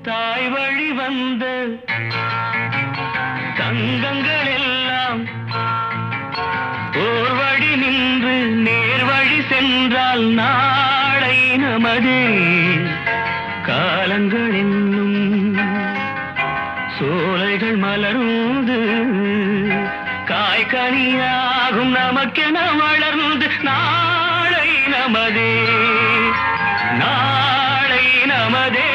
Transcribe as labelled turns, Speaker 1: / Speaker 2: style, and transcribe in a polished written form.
Speaker 1: தாய் வழி வந்த தங்கங்கள் எல்லாம் ஓர் வழி நின்று நேர் வழி சென்றால் நாளை நமதே. காலங்கள் என்னும் சோலைகள் மலர்ந்து காய்கனியாகும் நமக்கென வளர்ந்து நாளை நமதே, நாளை நமதே.